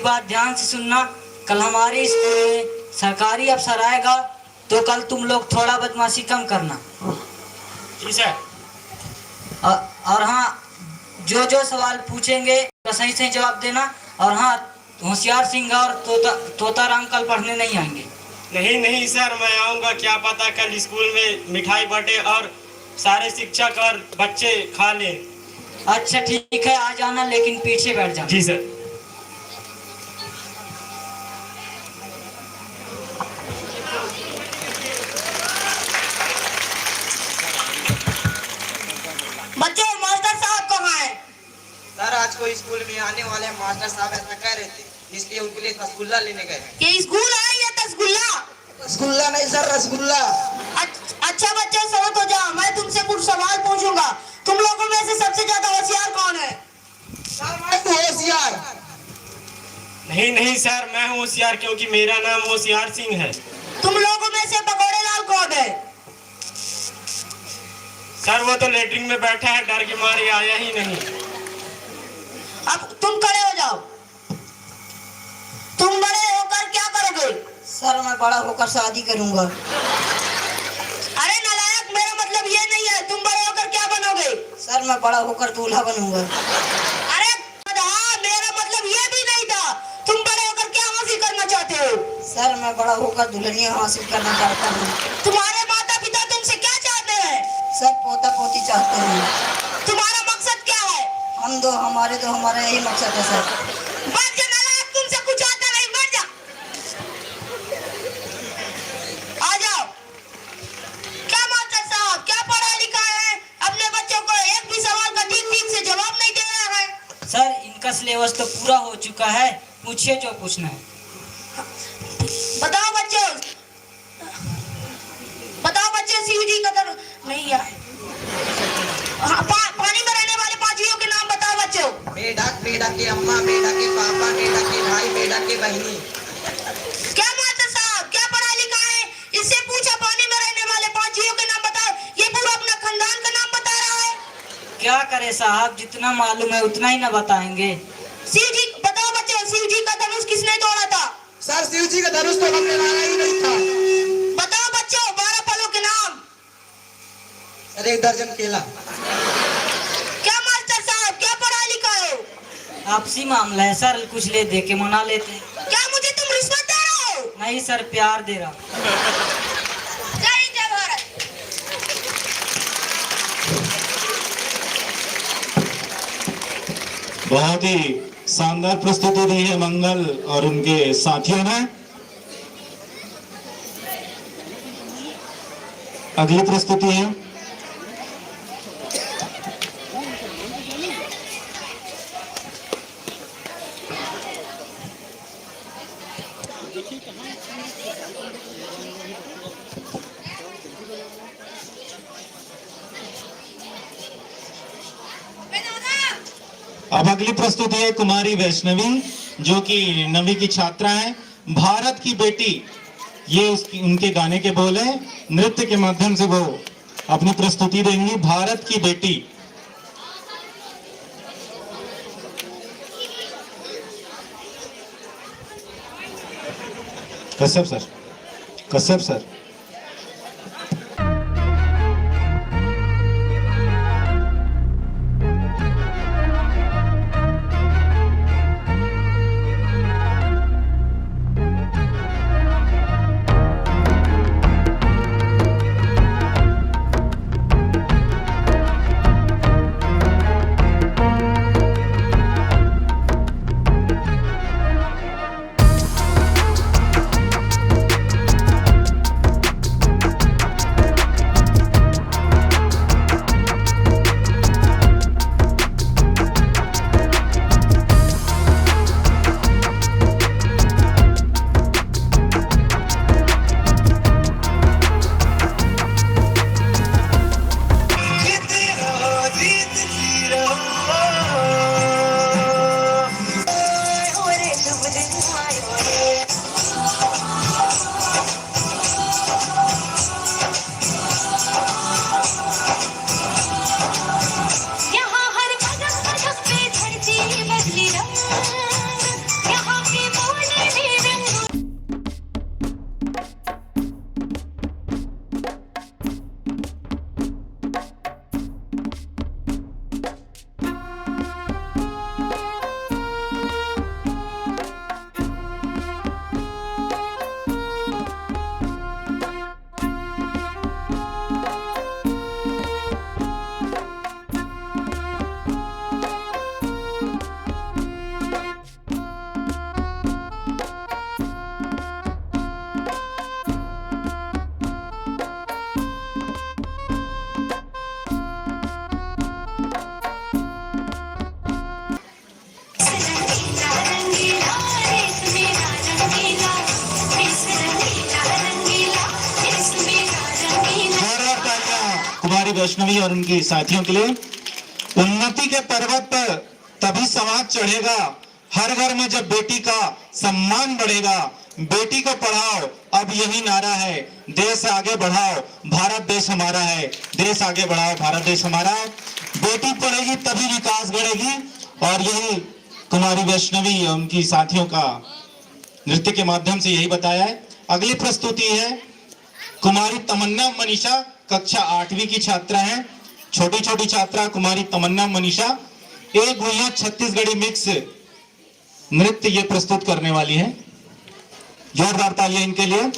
बात ध्यान से सुनना। कल हमारे स्कूल में सरकारी अफसर आएगा तो कल तुम लोग थोड़ा बदमाशी कम करना। जी सर। और हाँ, जो जो सवाल पूछेंगे तो सही सही जवाब देना। और हाँ, होशियार सिंह और तोताराम कल पढ़ने नहीं आएंगे। नहीं नहीं सर, मैं आऊँगा। क्या पता कल स्कूल में मिठाई बटे और सारे शिक्षक और बच्चे खा लें। अच्छा ठीक है, आ जाना, लेकिन पीछे बैठ जाना। जी सर। बच्चों, मास्टर साहब कहाँ हैं? सर, आज को स्कूल में आने वाले मास्टर साहब ऐसा कह रहे थे, इसलिए उनके लिए रसगुल्ला लेने गए। ये स्कूल है या रसगुल्ला? रसगुल्ला नहीं सर, रसगुल्ला। अच्छा बच्चे, शांत हो जाओ। मैं तुमसे कुछ सवाल पूछूंगा। तुम लोगों में से सबसे ज्यादा होशियार कौन है? सर, मैं तो होशियार। नहीं नहीं सर, मैं हूँ होशियार, क्योंकि मेरा नाम होशियार सिंह है। तुम लोगों में से पकौड़े लाल कौन है? सर, वो तो लेटरिन में बैठा है, डर के मारे आया ही नहीं। अब तुम खड़े हो जाओ। तुम बड़े होकर क्या करोगे? सर, मैं बड़ा होकर शादी करूंगा। अरे नालायक, मेरा मतलब ये नहीं है। तुम बड़े होकर क्या बनोगे? सर, मैं बड़ा होकर दूल्हा बनूंगा। अरे मेरा मतलब ये भी नहीं था। तुम बड़े होकर क्या हासिल करना चाहते हो? सर, मैं बड़ा होकर दुल्हनिया हासिल करना चाहता हूँ। तुम्हारे माता पिता तुमसे क्या चाहते हैं? सर, पोता पोती चाहते हैं। तुम्हारा मकसद क्या है? हमारा यही मकसद है सर। बढ़ जा नालायक, तुमसे कुछ आता नहीं, बढ़ जा। आ जाओ। क्या मास्टर साहब, क्या पढ़ा लिखा है? अपने बच्चों को एक भी सवाल का ठीक ठीक से जवाब नहीं दे रहा है। सर, इनका सिलेबस तो पूरा हो चुका है, पूछिए जो पूछना है। बताओ बच्चे, शिव जी का दर नहीं है। हाँ, पानी में रहने वाले पांचवियों के नाम बताओ बच्चों। मेढक, मेढक के अम्मा, मेढक के पापा, मेढक के भाई, मेढक के बहनी। क्या मास्टर साहब, क्या पढ़ा लिखा है? इससे पूछा पानी में रहने वाले पांचवियों के नाम बताओ। ये पूरा अपना खानदान का नाम बता रहा है। क्या करे साहब, जितना मालूम है उतना ही ना बताएंगे। शिव जी, बताओ बच्चों, शिव जी का धनुष किसने तोड़ा था? सर, शिव जी का धनुष तो हमने लाया ही नहीं था। बताओ बच्चों, 12 फलों के नाम। सर, 1 दर्जन केला। क्या मास्टर साहब, क्या पढ़ा लिखा है? आपसी मामला है सर, कुछ ले दे के मना लेते हैं। क्या मुझे तुम रिश्वत दे रहे हो? नहीं सर, प्यार दे रहा हूँ। जय हिंद, जय भारत। बहुत ही शानदार प्रस्तुति दी है मंगल और उनके साथियों ने। अगली प्रस्तुति है अब अगली प्रस्तुति है कुमारी वैष्णवी, जो कि 9वीं की छात्रा है। भारत की बेटी, ये उनके गाने के बोल हैं। नृत्य के माध्यम से वो अपनी प्रस्तुति देंगी। भारत की बेटी। कश्यप सर। वैष्णवी और उनकी साथियों के लिए। उन्नति के पर्वत पर तभी समाज चढ़ेगा, हर घर में जब बेटी का सम्मान बढ़ेगा। बेटी को पढ़ाओ, अब यही नारा है, देश आगे बढ़ाओ, भारत देश हमारा है। देश आगे बढ़ाओ, भारत देश हमारा है। बेटी पढ़ेगी तभी विकास बढ़ेगी, और यही कुमारी वैष्णवी और उनकी साथियों का नृत्य के माध्यम से यही बताया है। अगली प्रस्तुति है कुमारी तमन्ना मनीषा, कक्षा 8वीं की छात्रा है, छोटी छोटी छात्रा कुमारी तमन्ना मनीषा। एक गुइया छत्तीसगढ़ी मिक्स नृत्य ये प्रस्तुत करने वाली है। जोरदार तालियां इनके लिए।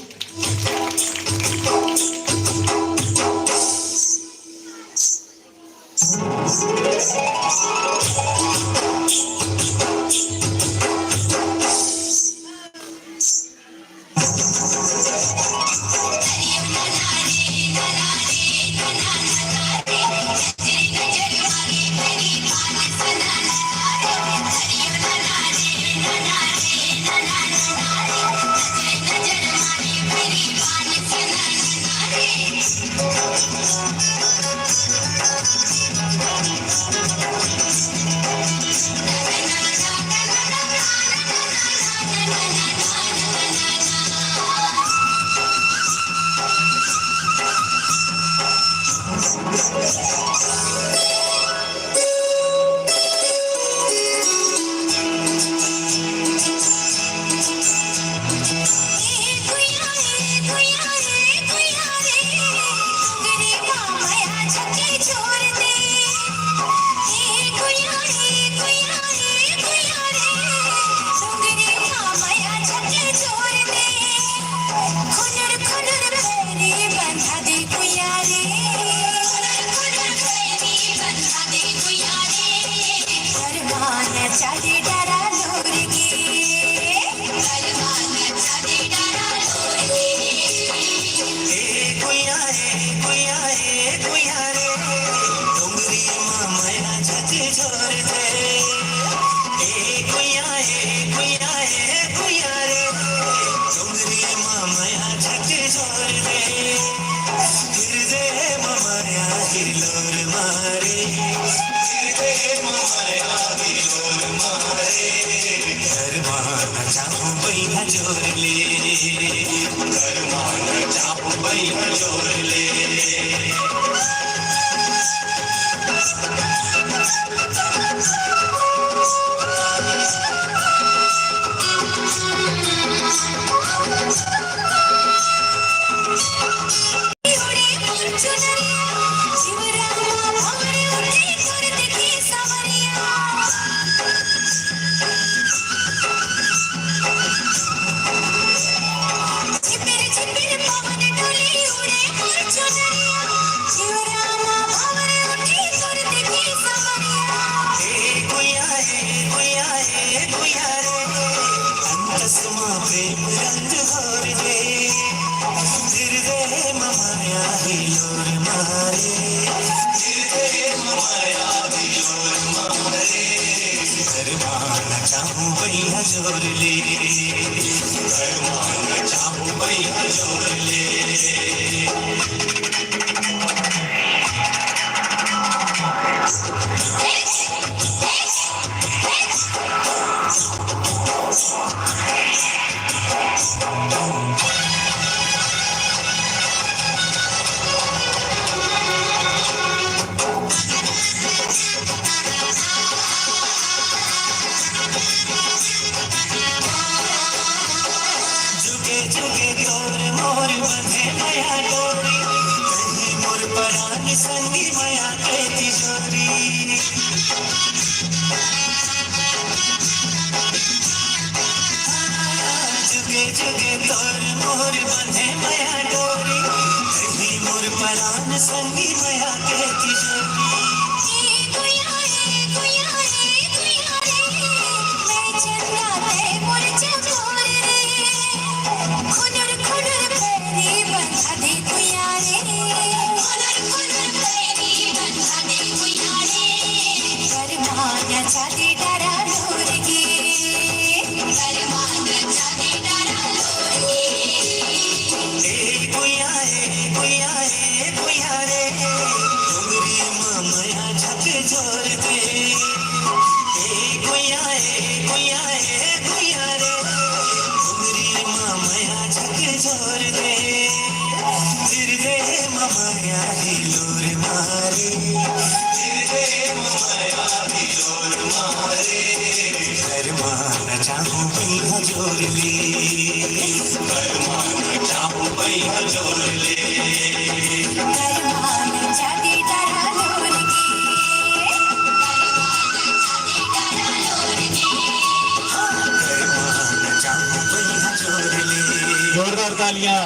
जोरदार तालियां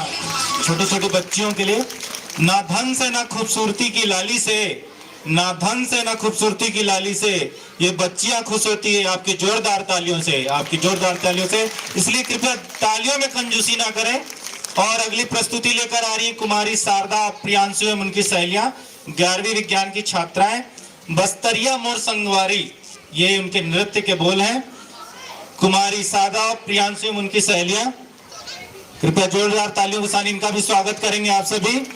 छोटे छोटे बच्चियों के लिए। ना धन से ना खूबसूरती की लाली से, ना धन से ना खूबसूरती की लाली से ये बच्चियां खुश होती है आपकी जोरदार तालियों से, आपकी जोरदार तालियों से। इसलिए कृपया तालियों में कंजूसी ना करें। और अगली प्रस्तुति लेकर आ रही है कुमारी शारदा, प्रियांशु एवं उनकी सहेलियां, 11वीं विज्ञान की छात्राएं। बस्तरिया मोर संगवारी, ये उनके नृत्य के बोल हैं। कुमारी शारदा, प्रियांशु एवं उनकी सहेलियां, कृपया जोरदार तालियों के साथ इनका भी स्वागत करेंगे आप सभी।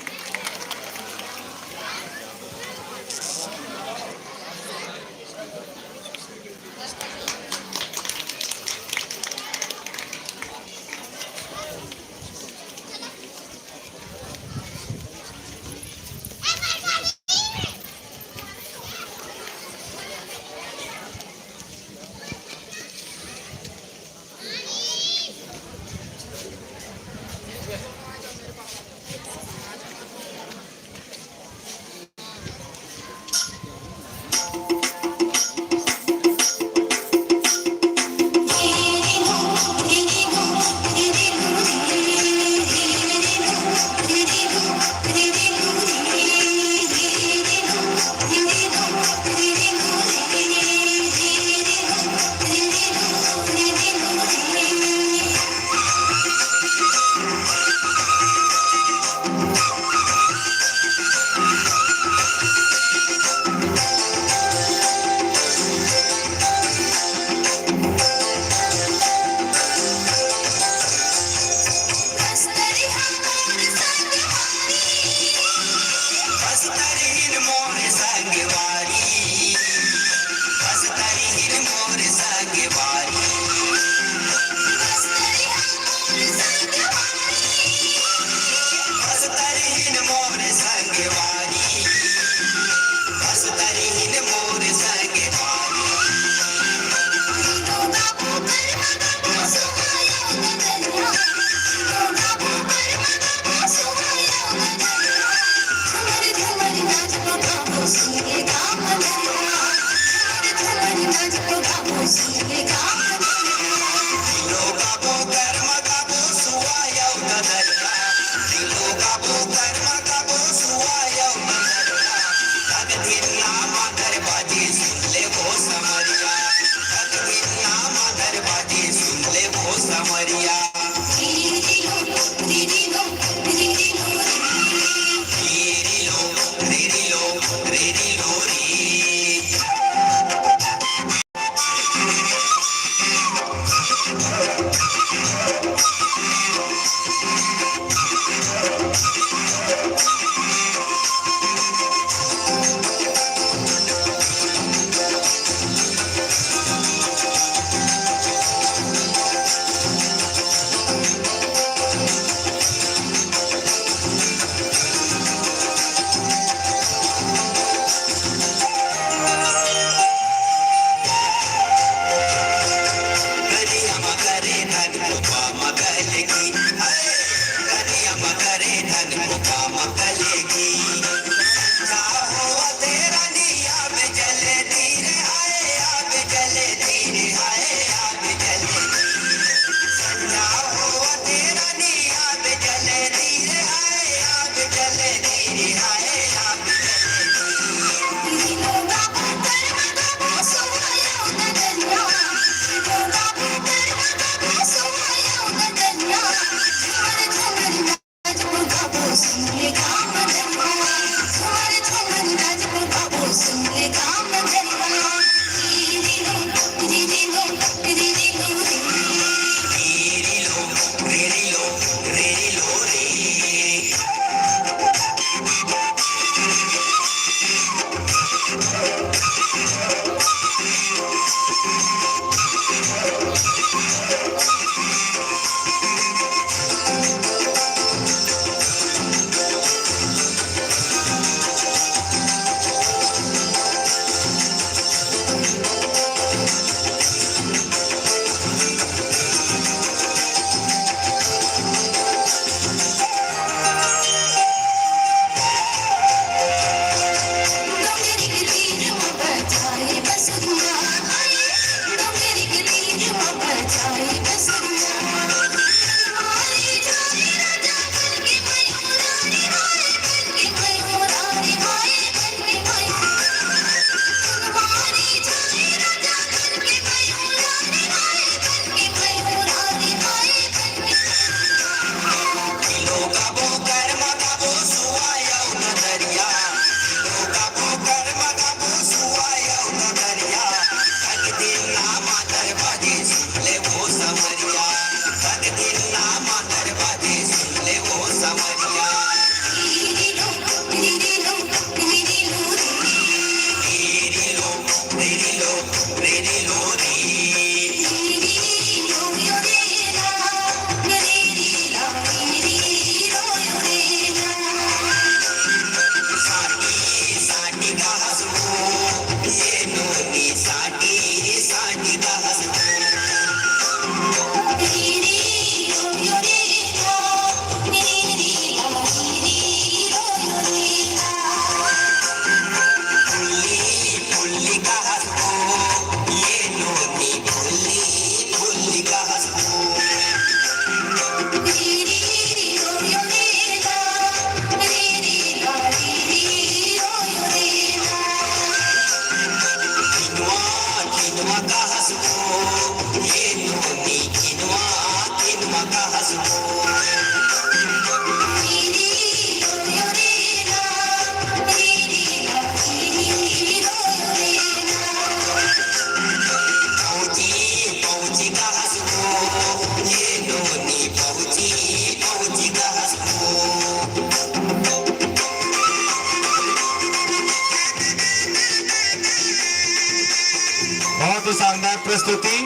बहुत ही शानदार प्रस्तुति,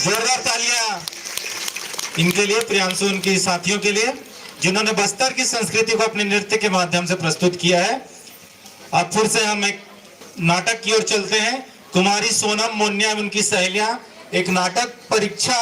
जोरदार तालियां इनके लिए, प्रियांशु उनके साथियों के लिए जिन्होंने बस्तर की संस्कृति को अपने नृत्य के माध्यम से प्रस्तुत किया है। अब फिर से हम एक नाटक की ओर चलते हैं। कुमारी सोनम मोन्या उनकी सहेलियां एक नाटक परीक्षा